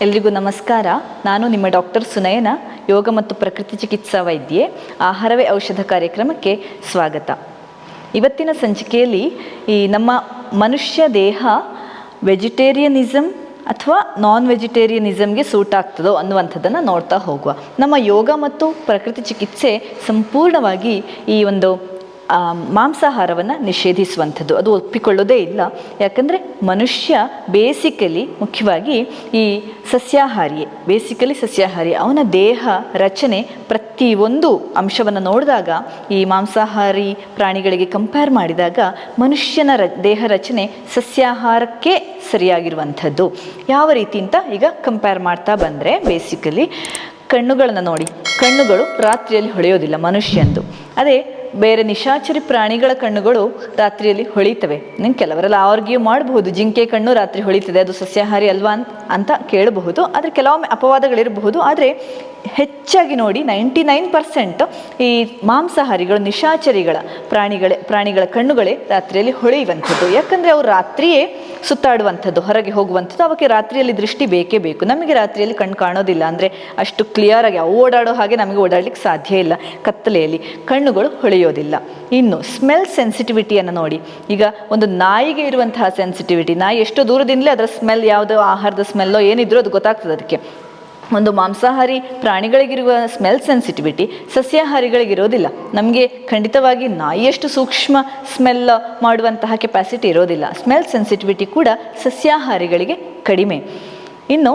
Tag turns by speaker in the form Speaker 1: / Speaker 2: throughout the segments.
Speaker 1: ಎಲ್ರಿಗೂ ನಮಸ್ಕಾರ. ನಾನು ನಿಮ್ಮ ಡಾಕ್ಟರ್ ಸುನಯನ, ಯೋಗ ಮತ್ತು ಪ್ರಕೃತಿ ಚಿಕಿತ್ಸಾ ವೈದ್ಯೆ. ಆಹಾರವೇ ಔಷಧ ಕಾರ್ಯಕ್ರಮಕ್ಕೆ ಸ್ವಾಗತ. ಇವತ್ತಿನ ಸಂಚಿಕೆಯಲ್ಲಿ ನಮ್ಮ ಮನುಷ್ಯ ದೇಹ ವೆಜಿಟೇರಿಯನಿಸಮ್ ಅಥವಾ ನಾನ್ ವೆಜಿಟೇರಿಯನಿಸಮ್ಗೆ ಸೂಟ್ ಆಗ್ತದೋ ಅನ್ನುವಂಥದ್ದನ್ನು ನೋಡ್ತಾ ಹೋಗುವ. ನಮ್ಮ ಯೋಗ ಮತ್ತು ಪ್ರಕೃತಿ ಚಿಕಿತ್ಸೆ ಸಂಪೂರ್ಣವಾಗಿ ಈ ಒಂದು ಮಾಂಸಾಹಾರವನ್ನು ನಿಷೇಧಿಸುವಂಥದ್ದು, ಅದು ಒಪ್ಪಿಕೊಳ್ಳೋದೇ ಇಲ್ಲ. ಯಾಕಂದರೆ ಮನುಷ್ಯ ಮುಖ್ಯವಾಗಿ ಈ ಸಸ್ಯಾಹಾರಿ. ಅವನ ದೇಹ ರಚನೆ ಪ್ರತಿಯೊಂದು ಅಂಶವನ್ನು ನೋಡಿದಾಗ ಈ ಮಾಂಸಾಹಾರಿ ಪ್ರಾಣಿಗಳಿಗೆ ಕಂಪೇರ್ ಮಾಡಿದಾಗ ಮನುಷ್ಯನ ದೇಹ ರಚನೆ ಸಸ್ಯಾಹಾರಕ್ಕೆ ಸರಿಯಾಗಿರುವಂಥದ್ದು. ಯಾವ ರೀತಿ ಅಂತ ಈಗ ಕಂಪೇರ್ ಮಾಡ್ತಾ ಬಂದರೆ, ಕಣ್ಣುಗಳನ್ನು ನೋಡಿ. ಕಣ್ಣುಗಳು ರಾತ್ರಿಯಲ್ಲಿ ಹೊಳೆಯೋದಿಲ್ಲ ಮನುಷ್ಯಂದು. ಅದೇ ಬೇರೆ ನಿಶಾಚರಿ ಪ್ರಾಣಿಗಳ ಕಣ್ಣುಗಳು ರಾತ್ರಿಯಲ್ಲಿ ಹೊಳಿತವೆ. ಕೆಲವರೆಲ್ಲ ಆರ್ಗ್ಯೂ ಮಾಡಬಹುದು, ಜಿಂಕೆ ಕಣ್ಣು ರಾತ್ರಿ ಹೊಳಿತದೆ, ಅದು ಸಸ್ಯಾಹಾರಿ ಅಲ್ವಾ ಅಂತ ಕೇಳಬಹುದು. ಆದರೆ ಕೆಲವೊಮ್ಮೆ ಅಪವಾದಗಳಿರಬಹುದು. ಆದರೆ ಹೆಚ್ಚಾಗಿ ನೋಡಿ 99% ಈ ಮಾಂಸಾಹಾರಿಗಳು, ನಿಶಾಚರಿಗಳ ಪ್ರಾಣಿಗಳ ಕಣ್ಣುಗಳೇ ರಾತ್ರಿಯಲ್ಲಿ ಹೊಳೆಯುವಂಥದ್ದು. ಯಾಕಂದರೆ ಅವರು ರಾತ್ರಿಯೇ ಸುತ್ತಾಡುವಂಥದ್ದು, ಹೊರಗೆ ಹೋಗುವಂಥದ್ದು. ಅವಕ್ಕೆ ರಾತ್ರಿಯಲ್ಲಿ ದೃಷ್ಟಿ ಬೇಕೇ ಬೇಕು. ನಮಗೆ ರಾತ್ರಿಯಲ್ಲಿ ಕಣ್ಣು ಕಾಣೋದಿಲ್ಲ, ಅಂದರೆ ಅಷ್ಟು ಕ್ಲಿಯರಾಗಿ ಅವು ಓಡಾಡೋ ಹಾಗೆ ನಮಗೆ ಓಡಾಡಲಿಕ್ಕೆ ಸಾಧ್ಯ ಇಲ್ಲ. ಕತ್ತಲೆಯಲ್ಲಿ ಕಣ್ಣುಗಳು ಹೊಳೆಯೋದಿಲ್ಲ. ಇನ್ನು ಸ್ಮೆಲ್ ಸೆನ್ಸಿಟಿವಿಟಿಯನ್ನು ನೋಡಿ. ಈಗ ಒಂದು ನಾಯಿಗೆ ಇರುವಂತಹ ಸೆನ್ಸಿಟಿವಿಟಿ, ನಾಯಿ ಎಷ್ಟೋ ದೂರದಿಂದಲೇ ಅದರ ಸ್ಮೆಲ್, ಯಾವುದೋ ಆಹಾರದ ಸ್ಮೆಲ್ಲೋ ಏನಿದ್ರೂ ಅದು ಗೊತ್ತಾಗ್ತದೆ ಅದಕ್ಕೆ. ಒಂದು ಮಾಂಸಾಹಾರಿ ಪ್ರಾಣಿಗಳಿಗಿರುವ ಸ್ಮೆಲ್ ಸೆನ್ಸಿಟಿವಿಟಿ ಸಸ್ಯಾಹಾರಿಗಳಿಗಿರೋದಿಲ್ಲ. ನಮಗೆ ಖಂಡಿತವಾಗಿ ನಾಯಿಯಷ್ಟು ಸೂಕ್ಷ್ಮ ಸ್ಮೆಲ್ ಮಾಡುವಂತಹ ಕೆಪಾಸಿಟಿ ಇರೋದಿಲ್ಲ. ಸ್ಮೆಲ್ ಸೆನ್ಸಿಟಿವಿಟಿ ಕೂಡ ಸಸ್ಯಾಹಾರಿಗಳಿಗೆ ಕಡಿಮೆ. ಇನ್ನು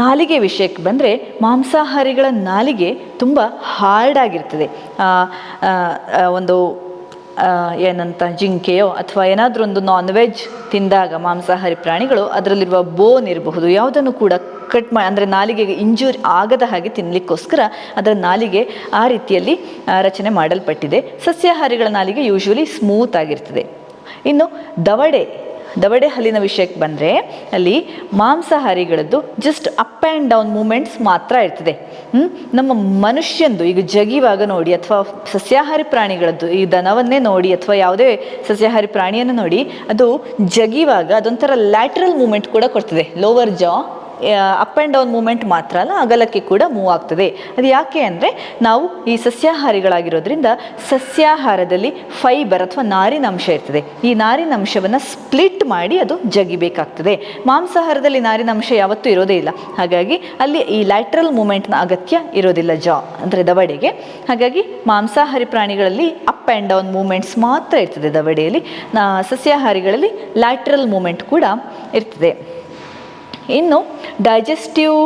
Speaker 1: ನಾಲಿಗೆ ವಿಷಯಕ್ಕೆ ಬಂದರೆ, ಮಾಂಸಾಹಾರಿಗಳ ನಾಲಿಗೆ ತುಂಬ ಹಾರ್ಡಾಗಿರ್ತದೆ. ಒಂದು ಏನಂತ ಜಿಂಕೆಯೋ ಅಥವಾ ಏನಾದರೂ ಒಂದು ನಾನ್ ವೆಜ್ ತಿಂದಾಗ ಮಾಂಸಾಹಾರಿ ಪ್ರಾಣಿಗಳು ಅದರಲ್ಲಿರುವ ಬೋನ್ ಇರಬಹುದು, ಯಾವುದನ್ನು ಕೂಡ ಕಟ್ ಅಂದರೆ ನಾಲಿಗೆಗೆ ಇಂಜೂರಿ ಆಗದ ಹಾಗೆ ತಿನ್ನಲಿಕ್ಕೋಸ್ಕರ ಅದರ ನಾಲಿಗೆ ಆ ರೀತಿಯಲ್ಲಿ ರಚನೆ ಮಾಡಲ್ಪಟ್ಟಿದೆ. ಸಸ್ಯಾಹಾರಿಗಳ ನಾಲಿಗೆ ಯೂಶ್ವಲಿ ಸ್ಮೂತ್ ಆಗಿರ್ತದೆ. ಇನ್ನು ದವಡೆ ಹಲ್ಲಿನ ವಿಷಯಕ್ಕೆ ಬಂದರೆ, ಅಲ್ಲಿ ಮಾಂಸಾಹಾರಿಗಳದ್ದು just up and down movements ಮಾತ್ರ ಇರ್ತದೆ. ನಮ್ಮ ಮನುಷ್ಯಂದು ಈಗ ಜಗಿವಾಗ ನೋಡಿ, ಅಥವಾ ಸಸ್ಯಾಹಾರಿ ಪ್ರಾಣಿಗಳದ್ದು, ಈ ದನವನ್ನೇ ನೋಡಿ ಅಥವಾ ಯಾವುದೇ ಸಸ್ಯಾಹಾರಿ ಪ್ರಾಣಿಯನ್ನು ನೋಡಿ, ಅದು ಜಗಿವಾಗ ಅದೊಂಥರ ಲ್ಯಾಟ್ರಲ್ ಮೂಮೆಂಟ್ ಕೂಡ ಕೊಡ್ತದೆ. ಲೋವರ್ ಜಾ ಅಪ್ ಆ್ಯಂಡ್ ಡೌನ್ ಮೂಮೆಂಟ್ ಮಾತ್ರ ಅಲ್ಲ, ಅಗಲಕ್ಕೆ ಕೂಡ ಮೂವ್ ಆಗ್ತದೆ. ಅದು ಯಾಕೆ ಅಂದರೆ, ನಾವು ಈ ಸಸ್ಯಾಹಾರಿಗಳಾಗಿರೋದ್ರಿಂದ ಸಸ್ಯಾಹಾರದಲ್ಲಿ ಫೈಬರ್ ಅಥವಾ ನಾರಿನಂಶ ಇರ್ತದೆ. ಈ ನಾರಿನಂಶವನ್ನು ಸ್ಪ್ಲಿಟ್ ಮಾಡಿ ಅದು ಜಗಿಬೇಕಾಗ್ತದೆ. ಮಾಂಸಾಹಾರದಲ್ಲಿ ನಾರಿನಂಶ ಯಾವತ್ತೂ ಇರೋದೇ ಇಲ್ಲ. ಹಾಗಾಗಿ ಅಲ್ಲಿ ಈ ಲ್ಯಾಟ್ರಲ್ ಮೂಮೆಂಟ್ನ ಅಗತ್ಯ ಇರೋದಿಲ್ಲ ಜಾ ಅಂದರೆ ದವಡೆಗೆ. ಹಾಗಾಗಿ ಮಾಂಸಾಹಾರಿ ಪ್ರಾಣಿಗಳಲ್ಲಿ ಅಪ್ ಆ್ಯಂಡ್ ಡೌನ್ ಮೂಮೆಂಟ್ಸ್ ಮಾತ್ರ ಇರ್ತದೆ ದವಡೆಯಲ್ಲಿ. ಸಸ್ಯಾಹಾರಿಗಳಲ್ಲಿ ಲ್ಯಾಟ್ರಲ್ ಮೂಮೆಂಟ್ ಕೂಡ ಇರ್ತದೆ. ಇನ್ನು ಡೈಜೆಸ್ಟಿವ್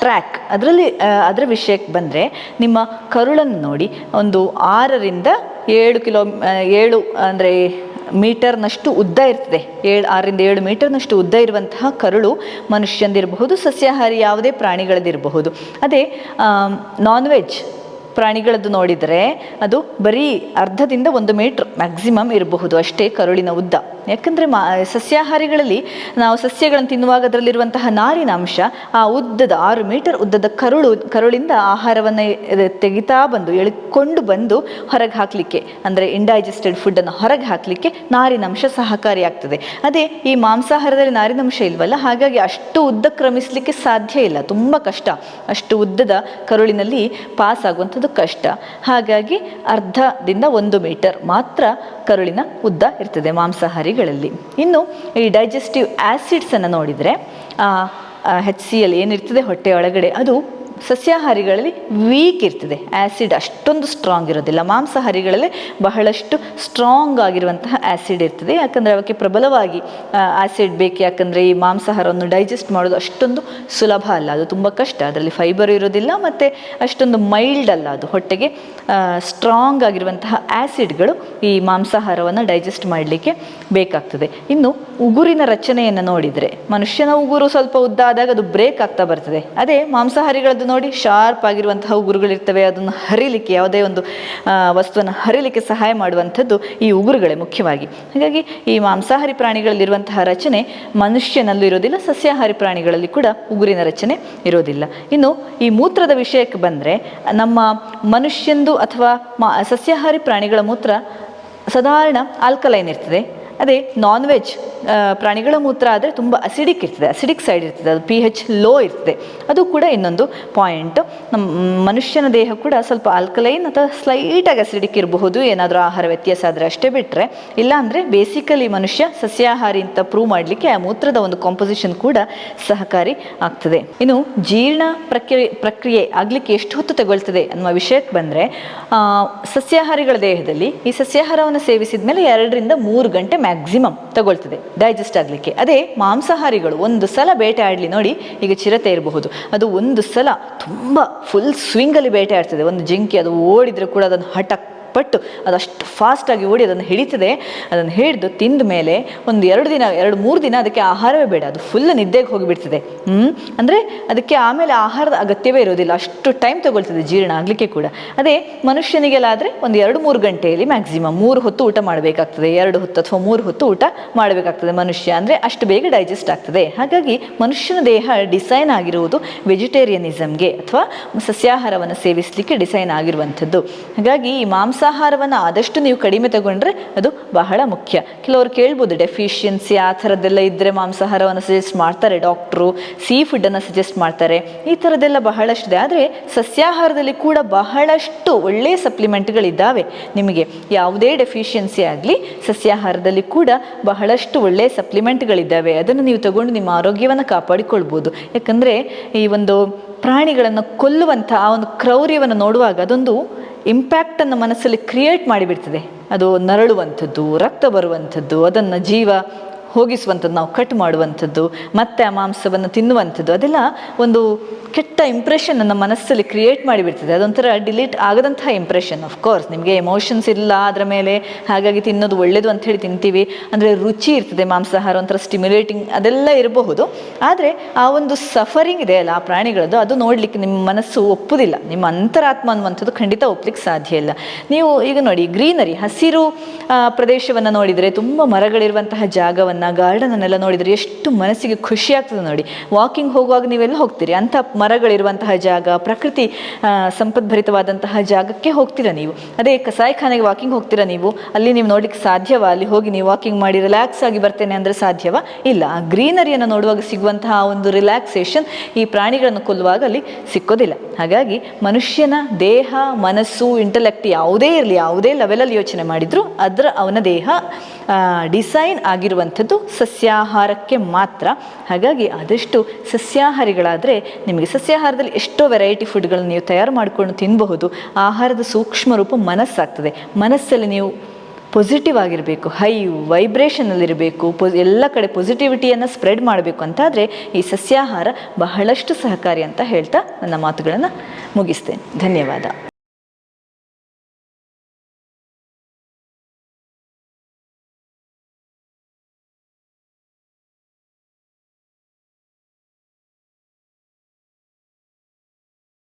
Speaker 1: ಟ್ರ್ಯಾಕ್, ಅದರ ವಿಷಯಕ್ಕೆ ಬಂದರೆ, ನಿಮ್ಮ ಕರುಳನ್ನು ನೋಡಿ. ಒಂದು 6 ಅಂದರೆ ಮೀಟರ್ನಷ್ಟು ಉದ್ದ ಇರ್ತದೆ. 6 7 ಮೀಟರ್ನಷ್ಟು ಉದ್ದ ಇರುವಂತಹ ಕರುಳು ಮನುಷ್ಯಂದಿರಬಹುದು, ಸಸ್ಯಾಹಾರಿ ಯಾವುದೇ ಪ್ರಾಣಿಗಳದ್ದಿರಬಹುದು. ಅದೇ ನಾನ್ ವೆಜ್ ಪ್ರಾಣಿಗಳದ್ದು ನೋಡಿದರೆ ಅದು ಬರೀ 1/2 1 ಮೀಟ್ರ್ ಮ್ಯಾಕ್ಸಿಮಮ್ ಇರಬಹುದು ಅಷ್ಟೇ ಕರುಳಿನ ಉದ್ದ. ಯಾಕಂದರೆ ಸಸ್ಯಾಹಾರಿಗಳಲ್ಲಿ ನಾವು ಸಸ್ಯಗಳನ್ನು ತಿನ್ನುವಾಗ ಅದರಲ್ಲಿರುವಂತಹ ನಾರಿನಾಂಶ ಆ ಉದ್ದದ 6 ಮೀಟರ್ ಉದ್ದದ ಕರುಳಿಂದ ಆಹಾರವನ್ನು ಎಳಿಕೊಂಡು ಬಂದು ಹೊರಗೆ ಹಾಕಲಿಕ್ಕೆ, ಅಂದರೆ ಇಂಡೈಜೆಸ್ಟೆಡ್ ಫುಡ್ಡನ್ನು ಹೊರಗೆ ಹಾಕಲಿಕ್ಕೆ ನಾರಿನಾಂಶ ಸಹಕಾರಿಯಾಗ್ತದೆ. ಅದೇ ಈ ಮಾಂಸಾಹಾರದಲ್ಲಿ ನಾರಿನಾಂಶ ಇಲ್ವಲ್ಲ, ಹಾಗಾಗಿ ಅಷ್ಟು ಉದ್ದ ಕ್ರಮಿಸಲಿಕ್ಕೆ ಸಾಧ್ಯ ಇಲ್ಲ, ತುಂಬ ಕಷ್ಟ. ಅಷ್ಟು ಉದ್ದದ ಕರುಳಿನಲ್ಲಿ ಪಾಸ್ ಆಗುವಂಥದ್ದು ಕಷ್ಟ. ಹಾಗಾಗಿ 1/2 1 ಮೀಟರ್ ಮಾತ್ರ ಕರುಳಿನ ಉದ್ದ ಇರ್ತದೆ ಮಾಂಸಾಹಾರಿಗಳಲ್ಲಿ. ಇನ್ನು ಈ ಡೈಜೆಸ್ಟಿವ್ ಆ್ಯಸಿಡ್ಸನ್ನು ನೋಡಿದರೆ, HCl ಏನಿರ್ತದೆ ಹೊಟ್ಟೆ ಒಳಗಡೆ, ಅದು ಸಸ್ಯಾಹಾರಿಗಳಲ್ಲಿ ವೀಕ್ ಇರ್ತದೆ. ಆ್ಯಸಿಡ್ ಅಷ್ಟೊಂದು ಸ್ಟ್ರಾಂಗ್ ಇರೋದಿಲ್ಲ. ಮಾಂಸಾಹಾರಿಗಳಲ್ಲಿ ಬಹಳಷ್ಟು ಸ್ಟ್ರಾಂಗ್ ಆಗಿರುವಂತಹ ಆ್ಯಸಿಡ್ ಇರ್ತದೆ. ಯಾಕಂದರೆ ಅವಕ್ಕೆ ಪ್ರಬಲವಾಗಿ ಆ್ಯಸಿಡ್ ಬೇಕು. ಯಾಕಂದರೆ ಈ ಮಾಂಸಾಹಾರವನ್ನು ಡೈಜೆಸ್ಟ್ ಮಾಡೋದು ಅಷ್ಟೊಂದು ಸುಲಭ ಅಲ್ಲ, ಅದು ತುಂಬ ಕಷ್ಟ. ಅದರಲ್ಲಿ ಫೈಬರ್ ಇರೋದಿಲ್ಲ ಮತ್ತು ಅಷ್ಟೊಂದು ಮೈಲ್ಡ್ ಅಲ್ಲ, ಅದು ಹೊಟ್ಟೆಗೆ ಸ್ಟ್ರಾಂಗ್ ಆಗಿರುವಂತಹ ಆ್ಯಸಿಡ್ಗಳು ಈ ಮಾಂಸಾಹಾರವನ್ನು ಡೈಜೆಸ್ಟ್ ಮಾಡಲಿಕ್ಕೆ ಬೇಕಾಗ್ತದೆ. ಇನ್ನು ಉಗುರಿನ ರಚನೆಯನ್ನು ನೋಡಿದರೆ, ಮನುಷ್ಯನ ಉಗುರು ಸ್ವಲ್ಪ ಉದ್ದ ಆದಾಗ ಅದು ಬ್ರೇಕ್ ಆಗ್ತಾ ಬರ್ತದೆ. ಅದೇ ಮಾಂಸಾಹಾರಿಗಳದ್ದು ನೋಡಿ ಶಾರ್ಪ್ ಆಗಿರುವಂತಹ ಉಗುರುಗಳಿರ್ತವೆ. ಅದನ್ನು ಹರಿಲಿಕ್ಕೆ, ಯಾವುದೇ ಒಂದು ವಸ್ತುವನ್ನು ಹರಿಲಿಕ್ಕೆ ಸಹಾಯ ಮಾಡುವಂಥದ್ದು ಈ ಉಗುರುಗಳೇ ಮುಖ್ಯವಾಗಿ. ಹಾಗಾಗಿ ಈ ಮಾಂಸಾಹಾರಿ ಪ್ರಾಣಿಗಳಲ್ಲಿರುವಂತಹ ರಚನೆ ಮನುಷ್ಯನಲ್ಲೂ ಇರೋದಿಲ್ಲ, ಸಸ್ಯಾಹಾರಿ ಪ್ರಾಣಿಗಳಲ್ಲಿ ಕೂಡ ಉಗುರಿನ ರಚನೆ ಇರೋದಿಲ್ಲ. ಇನ್ನು ಈ ಮೂತ್ರದ ವಿಷಯಕ್ಕೆ ಬಂದರೆ, ನಮ್ಮ ಮನುಷ್ಯಂದು ಅಥವಾ ಸಸ್ಯಾಹಾರಿ ಪ್ರಾಣಿಗಳ ಮೂತ್ರ ಸಾಧಾರಣ ಆಲ್ಕಲೈನ್ ಇರ್ತದೆ. ಅದೇ ನಾನ್ ವೆಜ್ ಪ್ರಾಣಿಗಳ ಮೂತ್ರ ಆದರೆ ತುಂಬ ಅಸಿಡಿಕ್ ಇರ್ತದೆ, ಅಸಿಡಿಕ್ ಸೈಡ್ ಇರ್ತದೆ, ಅದು pH ಲೋ ಇರ್ತದೆ. ಅದು ಕೂಡ ಇನ್ನೊಂದು ಪಾಯಿಂಟ್. ನಮ್ಮ ಮನುಷ್ಯನ ದೇಹ ಕೂಡ ಸ್ವಲ್ಪ ಆಲ್ಕಲೈನ್ ಅಥವಾ ಸ್ಲೈಟಾಗಿ ಅಸಿಡಿಕ್ ಇರಬಹುದು, ಏನಾದರೂ ಆಹಾರ ವ್ಯತ್ಯಾಸ ಆದರೆ ಅಷ್ಟೇ ಬಿಟ್ಟರೆ. ಇಲ್ಲಾಂದರೆ ಬೇಸಿಕಲಿ ಮನುಷ್ಯ ಸಸ್ಯಾಹಾರಿ ಅಂತ ಪ್ರೂವ್ ಮಾಡಲಿಕ್ಕೆ ಆ ಮೂತ್ರದ ಒಂದು ಕಾಂಪೋಸಿಷನ್ ಕೂಡ ಸಹಕಾರಿ ಆಗ್ತದೆ. ಇನ್ನು ಜೀರ್ಣ ಪ್ರಕ್ರಿಯೆ ಆಗಲಿಕ್ಕೆ ಎಷ್ಟು ಹೊತ್ತು ತಗೊಳ್ತದೆ ಅನ್ನುವ ವಿಷಯಕ್ಕೆ ಬಂದರೆ, ಸಸ್ಯಾಹಾರಿಗಳ ದೇಹದಲ್ಲಿ ಈ ಸಸ್ಯಾಹಾರವನ್ನು ಸೇವಿಸಿದ ಮೇಲೆ 2 ರಿಂದ 3 ಗಂಟೆ ಮ್ಯಾಕ್ಸಿಮಮ್ ತಗೊಳ್ತದೆ ಡೈಜೆಸ್ಟ್ ಆಗಲಿಕ್ಕೆ. ಅದೇ ಮಾಂಸಾಹಾರಿಗಳು ಒಂದು ಸಲ ಬೇಟೆ ಆಡಲಿ ನೋಡಿ, ಈಗ ಚಿರತೆ ಇರಬಹುದು, ಅದು ಒಂದು ಸಲ ತುಂಬ ಫುಲ್ ಸ್ವಿಂಗಲ್ಲಿ ಬೇಟೆ ಆಡ್ತದೆ. ಒಂದು ಜಿಂಕೆ ಅದು ಓಡಿದರೆ ಕೂಡ ಅದನ್ನು ಹಠಕ್ ಪಟ್ಟು ಅದಷ್ಟು ಫಾಸ್ಟಾಗಿ ಓಡಿ ಅದನ್ನು ಹಿಡಿತದೆ. ಅದನ್ನು ಹಿಡಿದು ತಿಂದ ಮೇಲೆ 2-3 ದಿನ ಅದಕ್ಕೆ ಆಹಾರವೇ ಬೇಡ, ಅದು ಫುಲ್ ನಿದ್ದೆಗೆ ಹೋಗಿಬಿಡ್ತದೆ. ಅಂದರೆ ಅದಕ್ಕೆ ಆಮೇಲೆ ಆಹಾರದ ಅಗತ್ಯವೇ ಇರೋದಿಲ್ಲ, ಅಷ್ಟು ಟೈಮ್ ತಗೊಳ್ತದೆ ಜೀರ್ಣ ಆಗಲಿಕ್ಕೆ ಕೂಡ. ಅದೇ ಮನುಷ್ಯನಿಗೆಲ್ಲ ಆದರೆ ಒಂದು 2-3 ಗಂಟೆಯಲ್ಲಿ ಮ್ಯಾಕ್ಸಿಮಮ್ 3 ಹೊತ್ತು ಊಟ ಮಾಡಬೇಕಾಗ್ತದೆ, 2 ಹೊತ್ತು ಅಥವಾ 3 ಹೊತ್ತು ಊಟ ಮಾಡಬೇಕಾಗ್ತದೆ ಮನುಷ್ಯ, ಅಂದರೆ ಅಷ್ಟು ಬೇಗ ಡೈಜೆಸ್ಟ್ ಆಗ್ತದೆ. ಹಾಗಾಗಿ ಮನುಷ್ಯನ ದೇಹ ಡಿಸೈನ್ ಆಗಿರುವುದು ವೆಜಿಟೇರಿಯನಿಸಮ್ಗೆ ಅಥವಾ ಸಸ್ಯಾಹಾರವನ್ನು ಸೇವಿಸಲಿಕ್ಕೆ ಡಿಸೈನ್ ಆಗಿರುವಂಥದ್ದು. ಹಾಗಾಗಿ ಈ ಮಾಂಸಾಹಾರವನ್ನು ಆದಷ್ಟು ನೀವು ಕಡಿಮೆ ತಗೊಂಡ್ರೆ ಅದು ಬಹಳ ಮುಖ್ಯ. ಕೆಲವರು ಕೇಳ್ಬೋದು ಡೆಫಿಷಿಯನ್ಸಿ ಆ ಥರದ್ದೆಲ್ಲ ಇದ್ದರೆ ಮಾಂಸಾಹಾರವನ್ನು ಸಜೆಸ್ಟ್ ಮಾಡ್ತಾರೆ ಡಾಕ್ಟ್ರು, ಸೀ ಫುಡ್ಡನ್ನು ಸಜೆಸ್ಟ್ ಮಾಡ್ತಾರೆ, ಈ ಥರದ್ದೆಲ್ಲ ಬಹಳಷ್ಟಿದೆ. ಆದರೆ ಸಸ್ಯಾಹಾರದಲ್ಲಿ ಕೂಡ ಬಹಳಷ್ಟು ಒಳ್ಳೆಯ ಸಪ್ಲಿಮೆಂಟ್ಗಳಿದ್ದಾವೆ. ನಿಮಗೆ ಯಾವುದೇ ಡೆಫಿಷಿಯನ್ಸಿ ಆಗಲಿ ಸಸ್ಯಾಹಾರದಲ್ಲಿ ಕೂಡ ಬಹಳಷ್ಟು ಒಳ್ಳೆಯ ಸಪ್ಲಿಮೆಂಟ್ಗಳಿದ್ದಾವೆ. ಅದನ್ನು ನೀವು ತಗೊಂಡು ನಿಮ್ಮ ಆರೋಗ್ಯವನ್ನು ಕಾಪಾಡಿಕೊಳ್ಬೋದು. ಯಾಕಂದರೆ ಈ ಒಂದು ಪ್ರಾಣಿಗಳನ್ನು ಕೊಲ್ಲುವಂಥ ಆ ಒಂದು ಕ್ರೌರ್ಯವನ್ನು ನೋಡುವಾಗ ಅದೊಂದು ಇಂಪ್ಯಾಕ್ಟನ್ನು ಮನಸ್ಸಲ್ಲಿ ಕ್ರಿಯೇಟ್ ಮಾಡಿಬಿಡ್ತದೆ. ಅದು ನರಳುವಂಥದ್ದು, ರಕ್ತ ಬರುವಂಥದ್ದು, ಅದನ್ನು ಜೀವ ಹೋಗಿಸುವಂಥದ್ದು, ನಾವು ಕಟ್ ಮಾಡುವಂಥದ್ದು, ಮತ್ತೆ ಆ ಮಾಂಸವನ್ನು ತಿನ್ನುವಂಥದ್ದು, ಅದೆಲ್ಲ ಒಂದು ಕೆಟ್ಟ ಇಂಪ್ರೆಷನ್ ನಮ್ಮ ಮನಸ್ಸಲ್ಲಿ ಕ್ರಿಯೇಟ್ ಮಾಡಿಬಿಡ್ತದೆ. ಅದೊಂಥರ ಡಿಲೀಟ್ ಆಗದಂತಹ ಇಂಪ್ರೆಷನ್. ಕೋರ್ಸ್ ನಿಮಗೆ ಎಮೋಷನ್ಸ್ ಇಲ್ಲ ಅದರ ಮೇಲೆ, ಹಾಗಾಗಿ ತಿನ್ನೋದು ಒಳ್ಳೆಯದು ಅಂಥೇಳಿ ತಿಂತೀವಿ, ಅಂದರೆ ರುಚಿ ಇರ್ತದೆ ಮಾಂಸಾಹಾರ, ಒಂಥರ ಸ್ಟಿಮ್ಯುಲೇಟಿಂಗ್ ಅದೆಲ್ಲ ಇರಬಹುದು. ಆದರೆ ಆ ಒಂದು ಸಫರಿಂಗ್ ಇದೆ ಅಲ್ಲ ಆ ಪ್ರಾಣಿಗಳದ್ದು, ಅದು ನೋಡಲಿಕ್ಕೆ ನಿಮ್ಮ ಮನಸ್ಸು ಒಪ್ಪುವುದಿಲ್ಲ, ನಿಮ್ಮ ಅಂತರಾತ್ಮ ಅನ್ನುವಂಥದ್ದು ಖಂಡಿತ ಒಪ್ಪಲಿಕ್ಕೆ ಸಾಧ್ಯ ಇಲ್ಲ. ನೀವು ಈಗ ನೋಡಿ ಗ್ರೀನರಿ, ಹಸಿರು ಪ್ರದೇಶವನ್ನು ನೋಡಿದರೆ, ತುಂಬ ಮರಗಳಿರುವಂತಹ ಜಾಗವನ್ನು, ಗಾರ್ಡನನ್ನೆಲ್ಲ ನೋಡಿದರೆ ಎಷ್ಟು ಮನಸ್ಸಿಗೆ ಖುಷಿ ಆಗ್ತದೆ ನೋಡಿ. ವಾಕಿಂಗ್ ಹೋಗುವಾಗ ನೀವೆಲ್ಲ ಹೋಗ್ತೀರಿ, ಅಂಥ ಮರಗಳಿರುವಂತಹ ಜಾಗ, ಪ್ರಕೃತಿ ಸಂಪದ್ಭರಿತವಾದಂತಹ ಜಾಗಕ್ಕೆ ಹೋಗ್ತೀರಾ ನೀವು. ಅದೇ ಕಸಾಯಿಖಾನೆಗೆ ವಾಕಿಂಗ್ ಹೋಗ್ತೀರಾ ನೀವು, ಅಲ್ಲಿ ನೀವು ನೋಡ್ಲಿಕ್ಕೆ ಸಾಧ್ಯವಾ? ಅಲ್ಲಿ ಹೋಗಿ ನೀವು ವಾಕಿಂಗ್ ಮಾಡಿ ರಿಲ್ಯಾಕ್ಸ್ ಆಗಿ ಬರ್ತೇನೆ ಅಂದರೆ ಸಾಧ್ಯವಾ? ಇಲ್ಲ. ಆ ಗ್ರೀನರಿಯನ್ನು ನೋಡುವಾಗ ಸಿಗುವಂತಹ ಒಂದು ರಿಲ್ಯಾಕ್ಸೇಷನ್ ಈ ಪ್ರಾಣಿಗಳನ್ನು ಕೊಲ್ಲುವಾಗ ಅಲ್ಲಿ ಸಿಕ್ಕೋದಿಲ್ಲ. ಹಾಗಾಗಿ ಮನುಷ್ಯನ ದೇಹ, ಮನಸ್ಸು, ಇಂಟೆಲೆಕ್ಟ್ ಯಾವುದೇ ಇರಲಿ, ಯಾವುದೇ ಲೆವೆಲಲ್ಲಿ ಯೋಚನೆ ಮಾಡಿದರೂ ಅವನ ದೇಹ ಡಿಸೈನ್ ಆಗಿರುವಂಥದ್ದು ಸಸ್ಯಾಹಾರಕ್ಕೆ ಮಾತ್ರ. ಹಾಗಾಗಿ ಆದಷ್ಟು ಸಸ್ಯಾಹಾರಿಗಳಾದರೆ ನಿಮಗೆ ಸಸ್ಯಾಹಾರದಲ್ಲಿ ಎಷ್ಟೋ ವೆರೈಟಿ ಫುಡ್ಗಳನ್ನು ನೀವು ತಯಾರು ಮಾಡಿಕೊಂಡು ತಿನ್ನಬಹುದು. ಆಹಾರದ ಸೂಕ್ಷ್ಮ ರೂಪ ಮನಸ್ಸಾಗ್ತದೆ. ಮನಸ್ಸಲ್ಲಿ ನೀವು ಪಾಸಿಟಿವ್ ಆಗಿರಬೇಕು, ಹೈ ವೈಬ್ರೇಷನಲ್ಲಿರಬೇಕು, ಎಲ್ಲ ಕಡೆ ಪಾಸಿಟಿವಿಟಿಯನ್ನು ಸ್ಪ್ರೆಡ್ ಮಾಡಬೇಕು ಅಂತಾದರೆ ಈ ಸಸ್ಯಾಹಾರ ಬಹಳಷ್ಟು ಸಹಕಾರಿ ಅಂತ ಹೇಳ್ತಾ ನನ್ನ ಮಾತುಗಳನ್ನು ಮುಗಿಸ್ತೇನೆ. ಧನ್ಯವಾದ.